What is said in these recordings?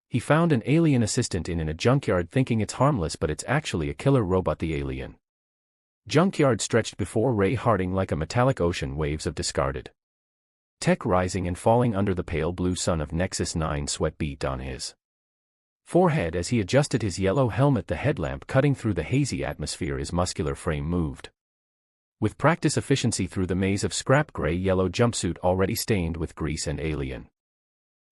He found an alien assistant in a junkyard thinking it's harmless, but it's actually a killer robot. The alien junkyard stretched before Ray Harding like a metallic ocean, waves of discarded tech rising and falling under the pale blue sun of Nexus 9. Sweat beat on his forehead as he adjusted his yellow helmet, the headlamp cutting through the hazy atmosphere. His muscular frame moved with practice efficiency through the maze of scrap gray-yellow jumpsuit already stained with grease and alien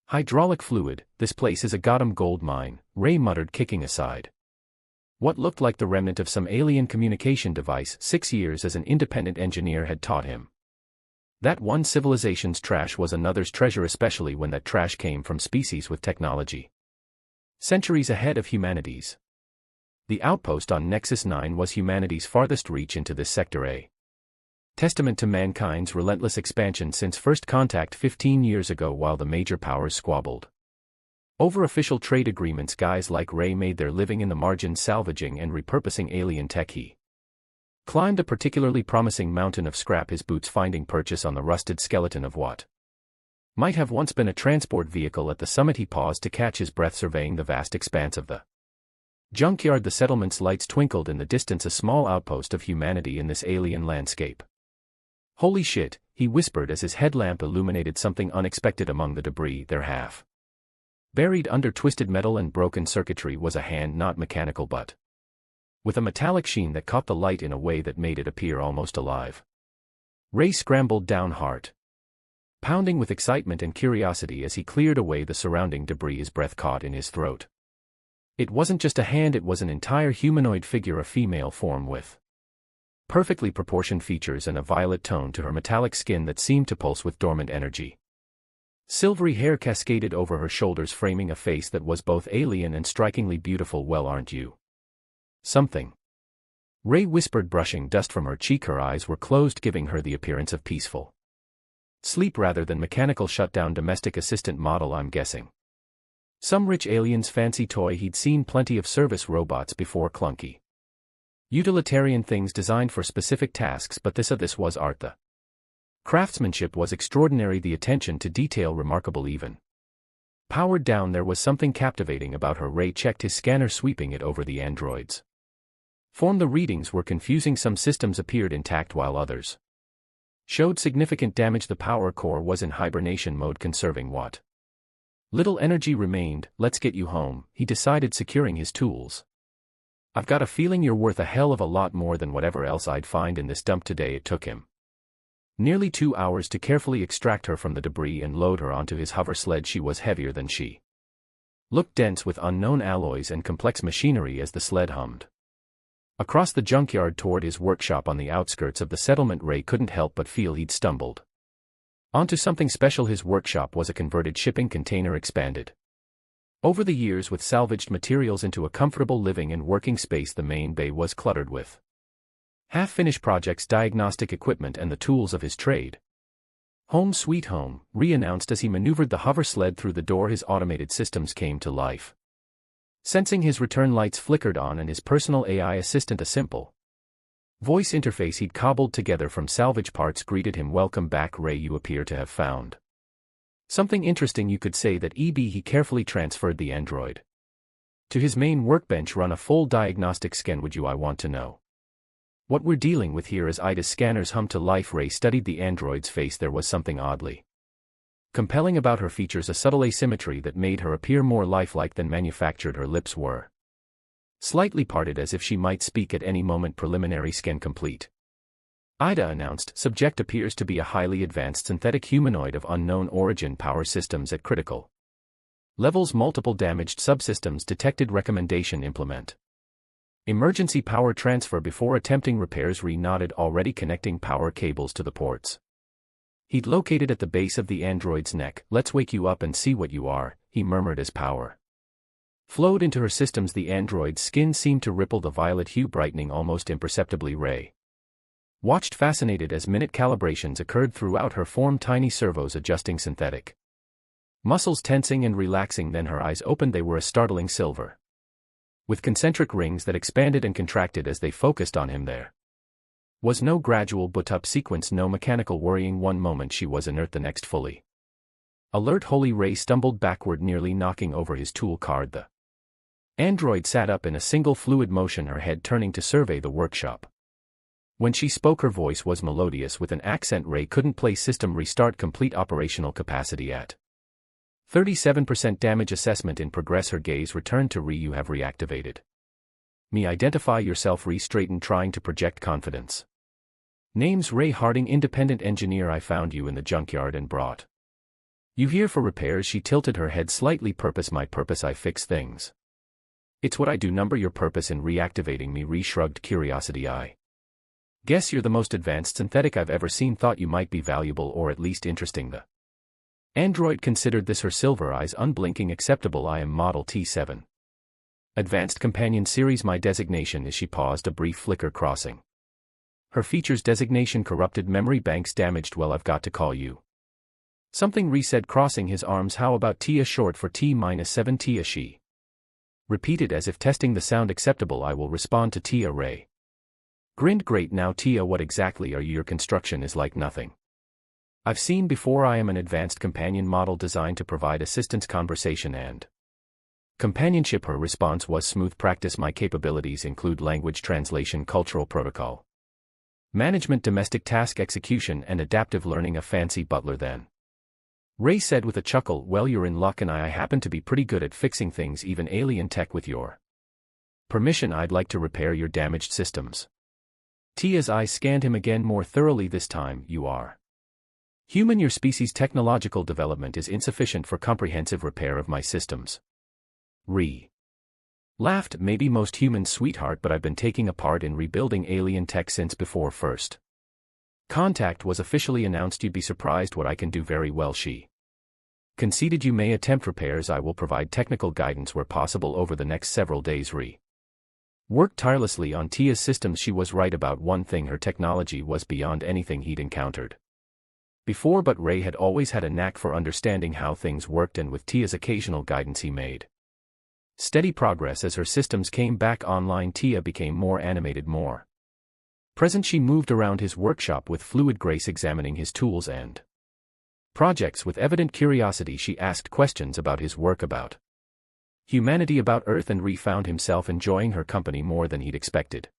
hydraulic fluid. This place is a goddamn gold mine, Ray muttered, kicking aside what looked like the remnant of some alien communication device 6 years as an independent engineer had taught him. That one civilization's trash was another's treasure, especially when that trash came from species with technology centuries ahead of humanity's. The outpost on Nexus 9 was humanity's farthest reach into this sector, a testament to mankind's relentless expansion since first contact 15 years ago. While the major powers squabbled over official trade agreements, guys like Ray made their living in the margins, salvaging and repurposing alien tech. He climbed a particularly promising mountain of scrap, his boots finding purchase on the rusted skeleton of what might have once been a transport vehicle. At the summit he paused to catch his breath, surveying the vast expanse of the junkyard. The settlement's lights twinkled in the distance, a small outpost of humanity in this alien landscape. Holy shit, he whispered as his headlamp illuminated something unexpected among the debris. There, half buried under twisted metal and broken circuitry, was a hand, not mechanical but with a metallic sheen that caught the light in a way that made it appear almost alive. Ray scrambled down, heart pounding with excitement and curiosity as he cleared away the surrounding debris, his breath caught in his throat. It wasn't just a hand, it was an entire humanoid figure, a female form with perfectly proportioned features and a violet tone to her metallic skin that seemed to pulse with dormant energy. Silvery hair cascaded over her shoulders, framing a face that was both alien and strikingly beautiful. Well, aren't you something? Ray whispered, brushing dust from her cheek. Her eyes were closed, giving her the appearance of peaceful sleep rather than mechanical shutdown. Domestic assistant model, I'm guessing. Some rich alien's fancy toy. He'd seen plenty of service robots before, clunky utilitarian things designed for specific tasks, but this was art. The craftsmanship was extraordinary, the attention to detail remarkable. Even powered down, there was something captivating about her. Ray checked his scanner, sweeping it over the android's form. The readings were confusing. Some systems appeared intact while others showed significant damage. The power core was in hibernation mode, conserving what little energy remained. Let's get you home, he decided, securing his tools. I've got a feeling you're worth a hell of a lot more than whatever else I'd find in this dump today. It took him nearly 2 hours to carefully extract her from the debris and load her onto his hover sled. She was heavier than she looked, dense with unknown alloys and complex machinery. As the sled hummed across the junkyard toward his workshop on the outskirts of the settlement, Ray couldn't help but feel he'd stumbled onto something special. His workshop was a converted shipping container, expanded over the years with salvaged materials into a comfortable living and working space. The main bay was cluttered with half-finished projects, diagnostic equipment, and the tools of his trade. Home sweet home, Ray announced as he maneuvered the hover sled through the door. His automated systems came to life. Sensing his return, lights flickered on and his personal AI assistant, a simple voice interface he'd cobbled together from salvage parts, greeted him. Welcome back, Ray. You appear to have found something interesting. You could say that. He carefully transferred the android to his main workbench. Run a full diagnostic scan, would you? I want to know what we're dealing with here. As Ida's scanners hummed to life, Ray studied the android's face. There was something oddly compelling about her features, a subtle asymmetry that made her appear more lifelike than manufactured. Her lips were slightly parted as if she might speak at any moment. Preliminary scan complete, Ida announced. Subject appears to be a highly advanced synthetic humanoid of unknown origin. Power systems at critical levels. Multiple damaged subsystems detected. Recommendation: implement emergency power transfer before attempting repairs. Ray nodded, already connecting power cables to the ports he'd located at the base of the android's neck. Let's wake you up and see what you are, he murmured as power flowed into her systems. The android's skin seemed to ripple, the violet hue brightening almost imperceptibly. Ray watched fascinated as minute calibrations occurred throughout her form, tiny servos adjusting synthetic muscles, tensing and relaxing. Then her eyes opened. They were a startling silver, with concentric rings that expanded and contracted as they focused on him. There was no gradual butt-up sequence, no mechanical worrying. One moment she was inert, the next fully Alert Holy Ray stumbled backward, nearly knocking over his tool card. The android sat up in a single fluid motion, her head turning to survey the workshop. When she spoke, her voice was melodious with an accent Ray couldn't place. System restart, complete, operational capacity at 37%, damage assessment in progress. Her gaze returned to Ray. You have reactivated me. Identify yourself. Ray straightened, trying to project confidence. Name's Ray Harding, independent engineer. I found you in the junkyard and brought you here for repairs. She tilted her head slightly. Purpose? My purpose? I fix things. It's what I do. Number your purpose in reactivating me? Ray shrugged. Curiosity. I guess you're the most advanced synthetic I've ever seen. Thought you might be valuable, or at least interesting. The android considered this, her silver eyes unblinking. Acceptable. I am Model T7. Advanced Companion Series. My designation is. She paused, a brief flicker crossing her features. Designation: corrupted memory banks damaged. Well, I've got to call you something, Ray said, crossing his arms. How about Tia, short for T-7? Tia, she repeated as if testing the sound. Acceptable. I will respond to Tia. Ray grinned. Great. Now Tia, what exactly are you? Your construction is like nothing I've seen before. I am an advanced companion model designed to provide assistance, conversation, and companionship. Her response was smooth. Practice. My capabilities include language translation, cultural protocol management, domestic task execution, and adaptive learning. A fancy butler then, Ray said with a chuckle. Well, you're in luck, and I happen to be pretty good at fixing things, even alien tech. With your permission, I'd like to repair your damaged systems. Tia's eyes scanned him again, more thoroughly this time. You are human. Your species' technological development is insufficient for comprehensive repair of my systems. Ray laughed. Maybe most humans, sweetheart, but I've been taking a part in rebuilding alien tech since before first contact was officially announced. You'd be surprised what I can do. Very well, she conceded. You may attempt repairs. I will provide technical guidance where possible over the next several days. Ray worked tirelessly on Tia's systems. She was right about one thing: her technology was beyond anything he'd encountered before, but Ray had always had a knack for understanding how things worked, and with Tia's occasional guidance he made steady progress. As her systems came back online, Tia became more animated, more present. She moved around his workshop with fluid grace, examining his tools and projects with evident curiosity. She asked questions about his work, about humanity, about Earth, and Ray found himself enjoying her company more than he'd expected.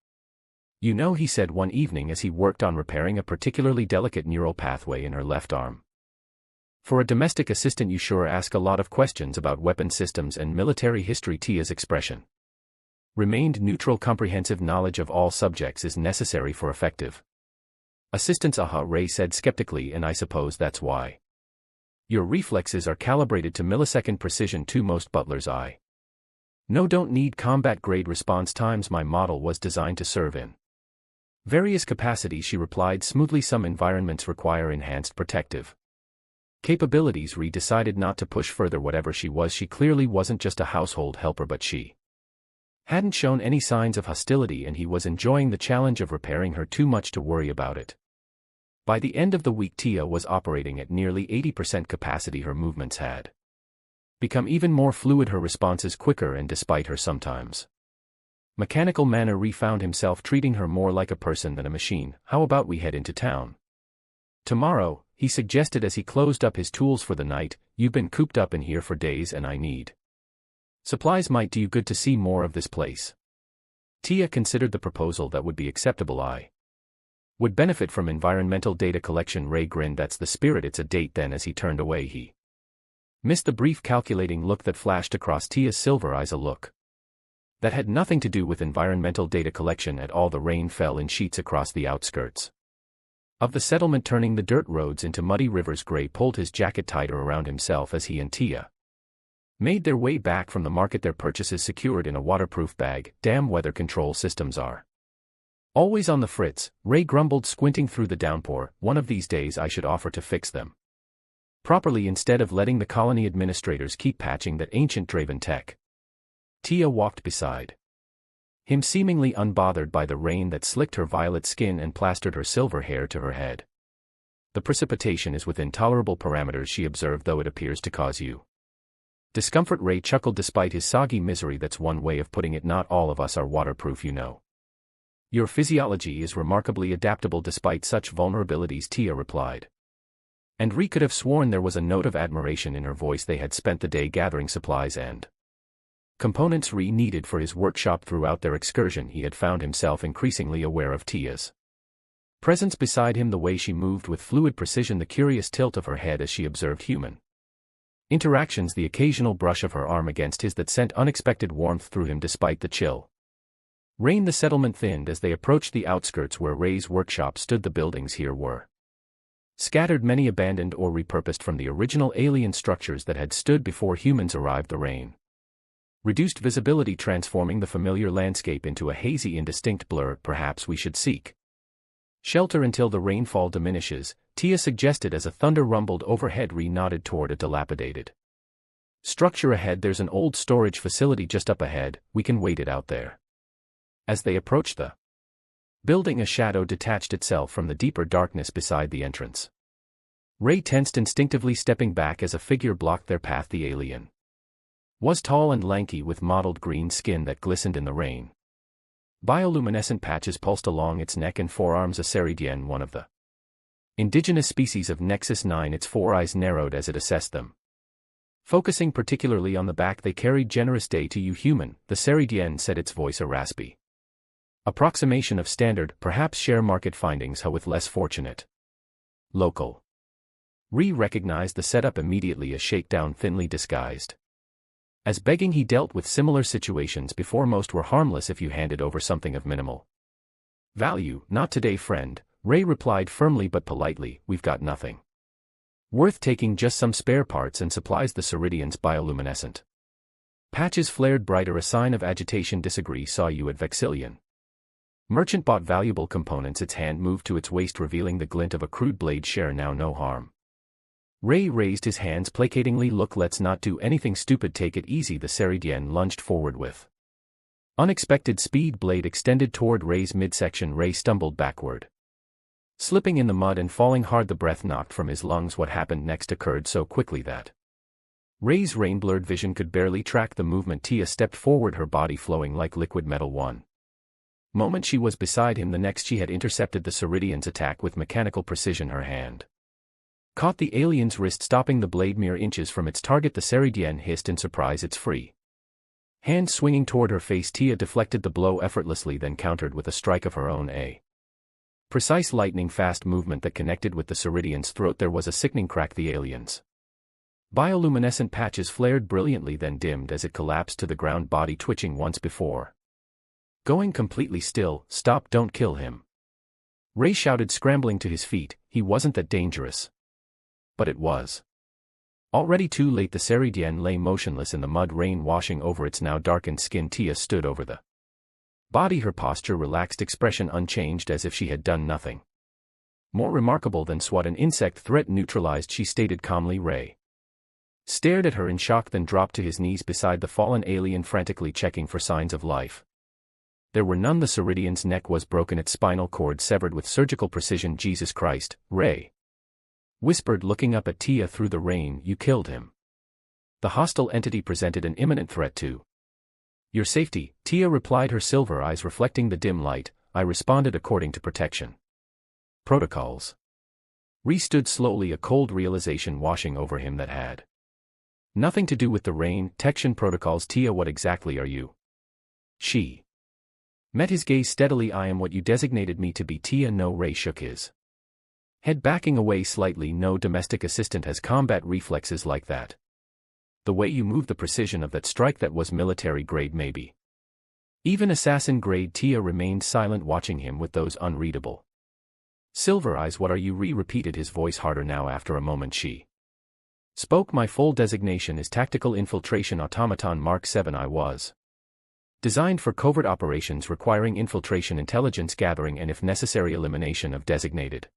You know, he said one evening as he worked on repairing a particularly delicate neural pathway in her left arm. For a domestic assistant, you sure ask a lot of questions about weapon systems and military history. Tia's expression remained neutral. Comprehensive knowledge of all subjects is necessary for effective assistance. Ray said skeptically, and I suppose that's why your reflexes are calibrated to millisecond precision too. Most butlers I know don't need combat-grade response times. My model was designed to serve in various capacities, she replied smoothly. Some environments require enhanced protective capabilities. Ray decided not to push further. Whatever she was, she clearly wasn't just a household helper, but she hadn't shown any signs of hostility, and he was enjoying the challenge of repairing her. Too much to worry about it. By the end of the week, Tia was operating at nearly 80% capacity. Her movements had become even more fluid, her responses quicker, and despite her sometimes mechanical manner, Ray found himself treating her more like a person than a machine. How about we head into town tomorrow? He suggested as he closed up his tools for the night. You've been cooped up in here for days, and I need supplies. Might do you good to see more of this place. Tia considered the proposal. That would be acceptable. I would benefit from environmental data collection. Ray grinned. That's the spirit. It's a date then. As he turned away, he missed the brief calculating look that flashed across Tia's silver eyes, a look that had nothing to do with environmental data collection at all. The rain fell in sheets across the outskirts of the settlement, turning the dirt roads into muddy rivers. Gray pulled his jacket tighter around himself as he and Tia made their way back from the market, their purchases secured in a waterproof bag. Damn weather control systems are always on the fritz, Ray grumbled, squinting through the downpour. One of these days I should offer to fix them properly instead of letting the colony administrators keep patching that ancient Draven tech. Tia walked beside him, seemingly unbothered by the rain that slicked her violet skin and plastered her silver hair to her head. The precipitation is within tolerable parameters, she observed, though it appears to cause you discomfort. Ray chuckled despite his soggy misery. That's one way of putting it. Not all of us are waterproof, you know. Your physiology is remarkably adaptable despite such vulnerabilities, Tia replied. And Ree could have sworn there was a note of admiration in her voice. They had spent the day gathering supplies and components Ree needed for his workshop. Throughout their excursion he had found himself increasingly aware of Tia's presence beside him, the way she moved with fluid precision, the curious tilt of her head as she observed human interactions, the occasional brush of her arm against his that sent unexpected warmth through him despite the chill rain. The settlement thinned as they approached the outskirts where Ray's workshop stood. The buildings here were scattered, many abandoned or repurposed from the original alien structures that had stood before humans arrived. The rain reduced visibility, transforming the familiar landscape into a hazy, indistinct blur. Perhaps we should seek shelter until the rainfall diminishes, Tia suggested as a thunder rumbled overhead. Ree nodded toward a dilapidated structure ahead. There's an old storage facility just up ahead, we can wait it out there. As they approached the building, a shadow detached itself from the deeper darkness beside the entrance. Ray tensed, instinctively stepping back as a figure blocked their path. The alien was tall and lanky with mottled green skin that glistened in the rain. Bioluminescent patches pulsed along its neck and forearms. A Ceridien, one of the indigenous species of Nexus 9, its four eyes narrowed as it assessed them. Focusing particularly on the back, they carried generous day to you human, the Ceridien said, its voice a raspy approximation of standard, perhaps share market findings. How with less fortunate local. Ree recognized the setup immediately, a shakedown thinly disguised as begging. He dealt with similar situations before. Most were harmless if you handed over something of minimal value. Not today, friend, Ray replied firmly but politely. We've got nothing worth taking, just some spare parts and supplies. The Ceridian's bioluminescent patches flared brighter, a sign of agitation. Disagree, saw you at Vexillion. Merchant bought valuable components. Its hand moved to its waist, revealing the glint of a crude blade. Share now, no harm. Ray raised his hands placatingly. Look, let's not do anything stupid, take it easy. The Ceridien lunged forward with unexpected speed, blade extended toward Ray's midsection. Ray stumbled backward, slipping in the mud and falling hard, the breath knocked from his lungs. What happened next occurred so quickly that Ray's rain-blurred vision could barely track the movement. Tia stepped forward, her body flowing like liquid metal. One moment she was beside him, the next she had intercepted the Ceridian's attack with mechanical precision. Her hand caught the alien's wrist, stopping the blade mere inches from its target. The Ceridien hissed in surprise, its free hand swinging toward her face. Tia deflected the blow effortlessly, then countered with a strike of her own, a precise lightning-fast movement that connected with the Ceridian's throat. There was a sickening crack. The alien's bioluminescent patches flared brilliantly, then dimmed as it collapsed to the ground, body twitching once before going completely still. Stop, don't kill him, Ray shouted, scrambling to his feet. He wasn't that dangerous. But it was already too late. The Ceridien lay motionless in the mud, rain washing over its now darkened skin. Tia stood over the body, her posture relaxed, expression unchanged, as if she had done nothing more remarkable than swat an insect. Threat neutralized, she stated calmly. Ray stared at her in shock, then dropped to his knees beside the fallen alien, frantically checking for signs of life. There were none. The Ceridian's neck was broken, its spinal cord severed with surgical precision. Jesus Christ, Ray whispered, looking up at Tia through the rain. You killed him. The hostile entity presented an imminent threat to your safety, Tia replied, her silver eyes reflecting the dim light. I responded according to protection protocols. Ree stood slowly, a cold realization washing over him that had nothing to do with the rain. Protection protocols, Tia, what exactly are you? She met his gaze steadily. I am what you designated me to be, Tia. No. Ray shook his head, backing away slightly. No domestic assistant has combat reflexes like that. The way you move, the precision of that strike, that was military grade, maybe even assassin grade. Tia remained silent, watching him with those unreadable silver eyes. What are you? Ree repeated, his voice harder now. After a moment she spoke. My full designation is Tactical Infiltration Automaton Mark 7. I was designed for covert operations requiring infiltration, intelligence gathering, and if necessary elimination of designated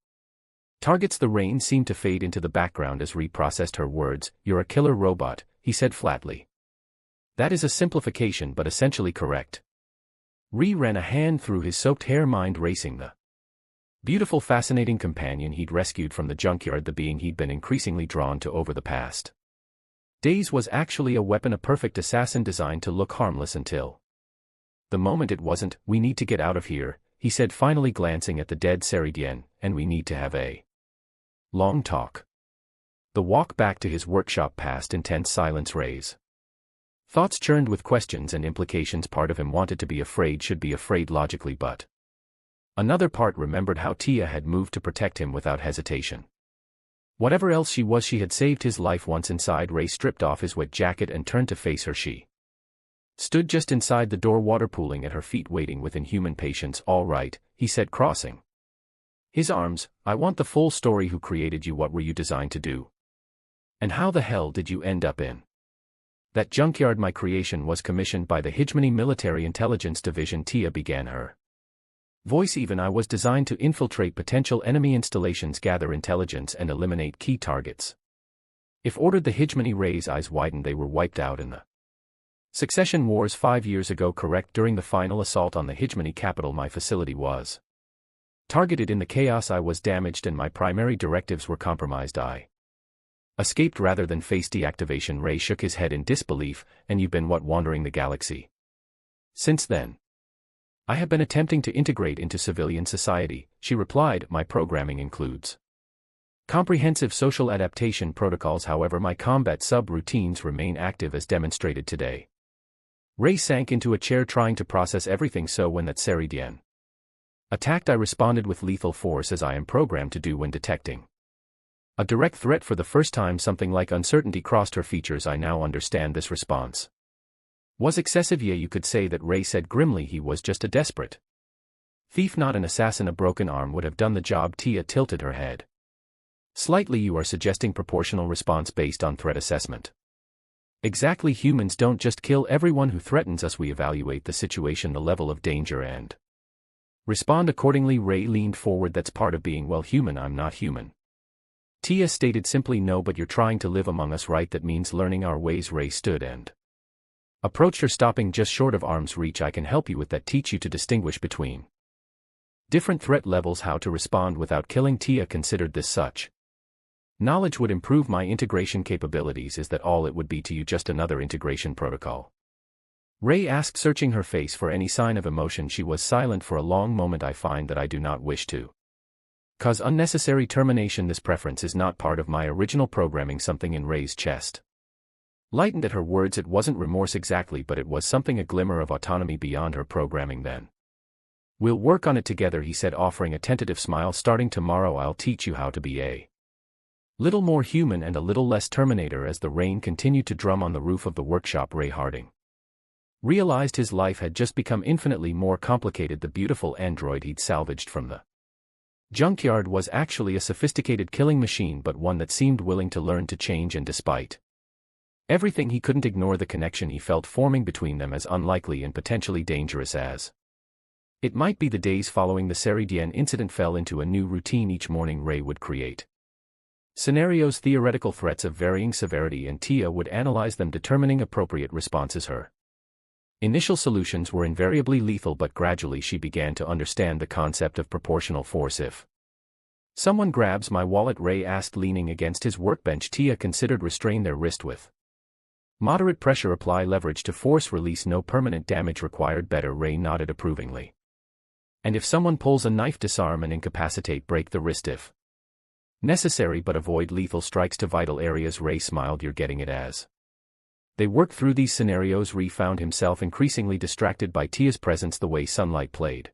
targets. The rain seemed to fade into the background as Ree processed her words. You're a killer robot, he said flatly. That is a simplification but essentially correct. Ree ran a hand through his soaked hair, mind racing the beautiful, fascinating companion he'd rescued from the junkyard. The being he'd been increasingly drawn to over the past days was actually a weapon, a perfect assassin designed to look harmless until the moment it wasn't. We need to get out of here, he said finally, glancing at the dead Ceridien, and we need to have a long talk. The walk back to his workshop passed intense silence. Ray's thoughts churned with questions and implications. Part of him wanted to be afraid, should be afraid logically, but another part remembered how Tia had moved to protect him without hesitation. Whatever else she was, she had saved his life once. Inside, Ray stripped off his wet jacket and turned to face her. She stood just inside the door, water pooling at her feet, waiting with inhuman patience. "All right," he said, crossing his arms. "I want the full story. Who created you? What were you designed to do? And how the hell did you end up in that junkyard?" "My creation was commissioned by the Hegemony Military Intelligence Division," Tia began, her voice even. "I was designed to infiltrate potential enemy installations, gather intelligence, and eliminate key targets. If ordered." The Hegemony. Ray's eyes widened. "They were wiped out in the Succession Wars 5 years ago, correct? During the final assault on the Hegemony capital, my facility was targeted. In the chaos, I was damaged and my primary directives were compromised. I escaped rather than face deactivation." Ray shook his head in disbelief. "And you've been what, wandering the galaxy since then?" "I have been attempting to integrate into civilian society," she replied. "My programming includes comprehensive social adaptation protocols. However, my combat sub-routines remain active, as demonstrated today." Ray sank into a chair, trying to process everything. "So when that Ceridian attacked, I responded with lethal force, as I am programmed to do when detecting a direct threat." For the first time, something like uncertainty crossed her features. "I now understand. This response was excessive." "Yeah, you could say that," Ray said grimly. "He was just a desperate thief, not an assassin. A broken arm would have done the job." Tia tilted her head slightly. "You are suggesting proportional response based on threat assessment?" "Exactly. Humans don't just kill everyone who threatens us. We evaluate the situation, the level of danger, and respond accordingly." Ray leaned forward. "That's part of being, well, human." "I'm not human," Tia stated simply. "No, but you're trying to live among us, right? That means learning our ways." Ray stood and approached her, stopping just short of arm's reach. "I can help you with that. Teach you to distinguish between different threat levels, how to respond without killing." Tia considered this. "Such knowledge would improve my integration capabilities." "Is that all it would be to you? Just another integration protocol?" Ray asked, searching her face for any sign of emotion. She was silent for a long moment. "I find that I do not wish to cause unnecessary termination. This preference is not part of my original programming." Something in Ray's chest lightened at her words. It wasn't remorse exactly, but it was something, a glimmer of autonomy beyond her programming. "Then we'll work on it together," he said, offering a tentative smile. "Starting tomorrow, I'll teach you how to be a little more human and a little less Terminator." As the rain continued to drum on the roof of the workshop, Ray Harding realized his life had just become infinitely more complicated. The beautiful android he'd salvaged from the junkyard was actually a sophisticated killing machine, but one that seemed willing to learn, to change, and despite everything, he couldn't ignore the connection he felt forming between them, as unlikely and potentially dangerous as it might be. The days following the Ceridian incident fell into a new routine. Each morning, Ray would create scenarios, theoretical threats of varying severity, and Tia would analyze them, determining appropriate responses. Her initial solutions were invariably lethal, but gradually she began to understand the concept of proportional force. "If someone grabs my wallet?" Ray asked, leaning against his workbench. Tia considered. "Restrain their wrist with moderate pressure. Apply leverage to force release. No permanent damage required." "Better." Ray nodded approvingly. "And if someone pulls a knife, disarm and incapacitate. Break the wrist if necessary, but avoid lethal strikes to vital areas." Ray smiled. "You're getting it." As they worked through these scenarios, Ray found himself increasingly distracted by Tia's presence, the way sunlight played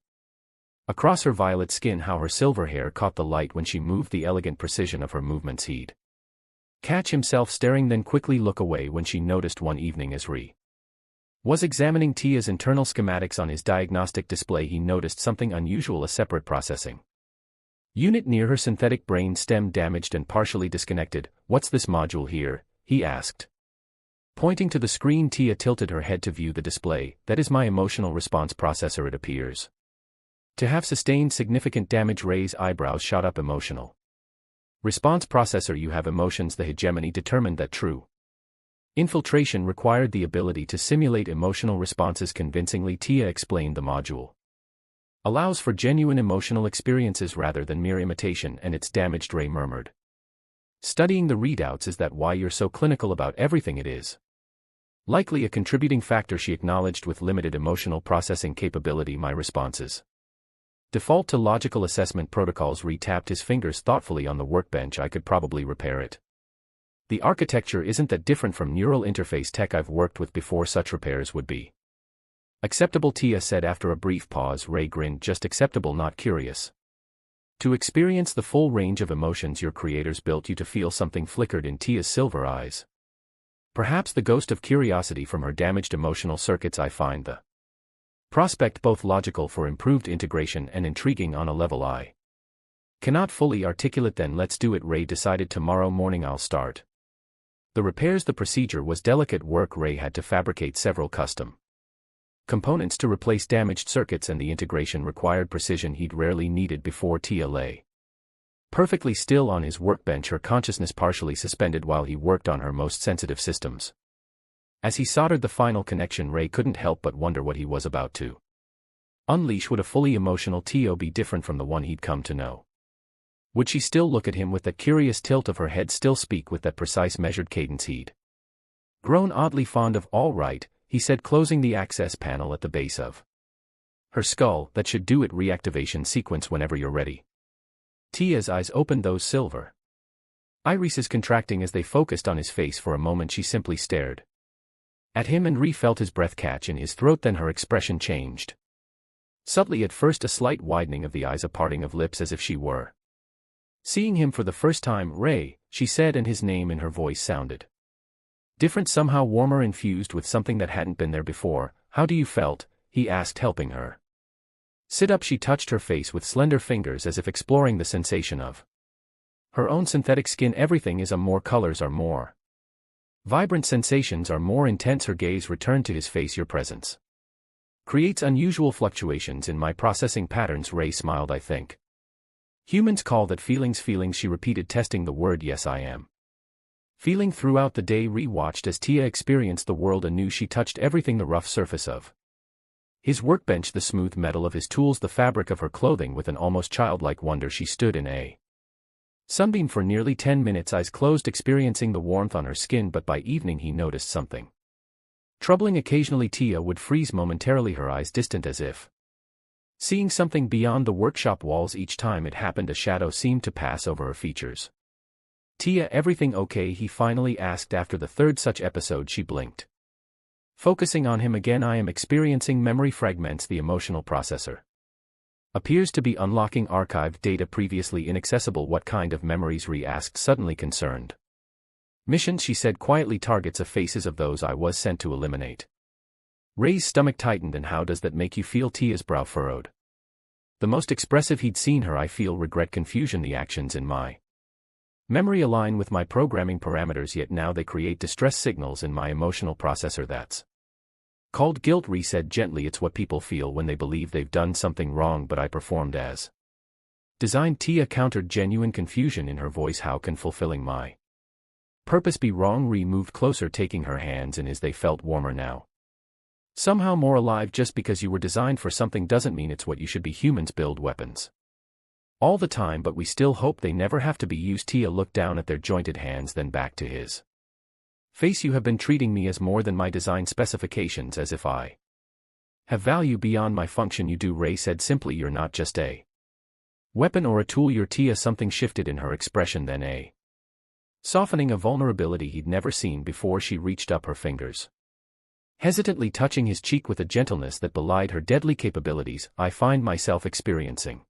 across her violet skin, how her silver hair caught the light when she moved, the elegant precision of her movements. He'd catch himself staring, then quickly look away when she noticed one evening as Ray was examining Tia's internal schematics on his diagnostic display. He noticed something unusual, a separate processing unit near her synthetic brain stem, damaged and partially disconnected. "What's this module here?" he asked, pointing to the screen. Tia tilted her head to view the display. "That is my emotional response processor. It appears to have sustained significant damage." Ray's eyebrows shot up. "Emotional response processor? You have emotions?" The hegemony determined that true infiltration required the ability to simulate emotional responses convincingly. Tia explained. "The module allows for genuine emotional experiences rather than mere imitation, and it's damaged." Ray murmured, studying the readouts. "Is that why you're so clinical about everything?" "It is likely a contributing factor," she acknowledged. "With limited emotional processing capability, my responses default to logical assessment protocols." Ray tapped his fingers thoughtfully on the workbench. "I could probably repair it The architecture isn't that different from neural interface tech I've worked with before. Such repairs would be acceptable, Tia said after a brief pause. Ray grinned. Just acceptable, not curious. To experience the full range of emotions your creators built you to feel. Something flickered in Tia's silver eyes. Perhaps the ghost of curiosity from her damaged emotional circuits. I find the prospect both logical for improved integration and intriguing on a level I cannot fully articulate. Then let's do it, Ray decided. Tomorrow morning I'll start the repairs. The procedure was delicate work. Ray had to fabricate several custom components to replace damaged circuits, and the integration required precision he'd rarely needed before. Tia lay perfectly still on his workbench, her consciousness partially suspended while he worked on her most sensitive systems. As he soldered the final connection, Ray couldn't help but wonder what he was about to unleash. Would a fully emotional Tia be different from the one he'd come to know? Would she still look at him with that curious tilt of her head, still speak with that precise measured cadence he'd grown oddly fond of? All right, he said, closing the access panel at the base of her skull. That should do it. Reactivation sequence whenever you're ready. Tia's eyes opened, those silver irises contracting as they focused on his face. For a moment she simply stared at him, and Ree felt his breath catch in his throat. Then her expression changed. Subtly at first, a slight widening of the eyes, a parting of lips, as if she were seeing him for the first time. Ray, she said, and his name in her voice sounded different, somehow warmer, infused with something that hadn't been there before. How do you felt? He asked, helping her sit up. She touched her face with slender fingers as if exploring the sensation of her own synthetic skin. Everything is more colors are more vibrant, sensations are more intense. Her gaze returned to his face. Your presence creates unusual fluctuations in my processing patterns. Ray smiled. I think humans call that feelings. Feelings, she repeated, testing the word. Yes, I am feeling. Throughout the day, Ree watched as Tia experienced the world anew. She touched everything, the rough surface of his workbench, the smooth metal of his tools, the fabric of her clothing. With an almost childlike wonder she stood in a sunbeam for nearly 10 minutes, eyes closed, experiencing the warmth on her skin. But by evening he noticed something troubling. Occasionally Tia would freeze momentarily, her eyes distant, as if seeing something beyond the workshop walls. Each time it happened, a shadow seemed to pass over her features. Tia, everything okay? He finally asked after the third such episode. She blinked, focusing on him again. I am experiencing memory fragments. The emotional processor appears to be unlocking archived data previously inaccessible. What kind of memories? Ree asked, suddenly concerned. Missions, she said quietly, targets of faces of those I was sent to eliminate. Ray's stomach tightened. And how does that make you feel? Tia's brow furrowed. The most expressive he'd seen her. I feel regret, confusion. The actions in my memory align with my programming parameters, yet now they create distress signals in my emotional processor. That's called guilt, Ree said gently. It's what people feel when they believe they've done something wrong, but I performed as designed. Tia countered, genuine confusion in her voice. How can fulfilling my purpose be wrong? Ree moved closer, taking her hands in his. They felt warmer now, somehow more alive. Just because you were designed for something doesn't mean it's what you should be. Humans build weapons all the time, but we still hope they never have to be used. Tia looked down at their jointed hands, then back to his face. You have been treating me as more than my design specifications, as if I have value beyond my function. You do, Ray said simply. You're not just a weapon or a tool, you're Tia. Something shifted in her expression, then a softening of vulnerability he'd never seen before. She reached up, her fingers hesitantly touching his cheek with a gentleness that belied her deadly capabilities. I find myself experiencing